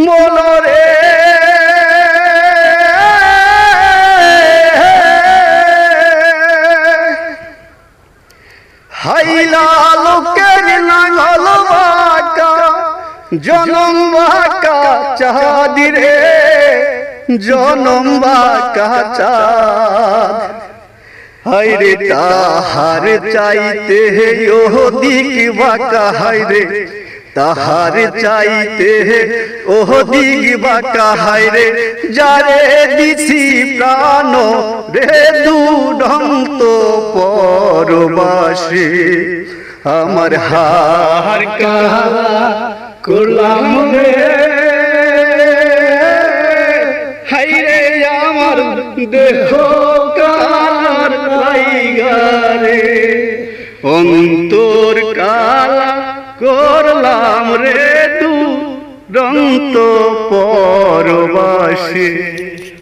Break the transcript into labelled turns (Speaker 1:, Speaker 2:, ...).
Speaker 1: মনরে হাইলা লোকের নাঙল বাঁকা জনম বাঁকা চাঁদিরে জনম বাঁকা চাঁদ হায়রে তাহার চাইতে ওহ দিক বাঁকা হায়রে তাহার চাইতে ওহ দিক বাঁকা হায়রে যারে দিছি প্রাণ রে দুরন্ত পরবাসী আমার হার কালা করলাম রে হায়রে আমার দেহ কার লাইগারে অন্তর কালা করলাম রে দুরন্ত পরবাসী।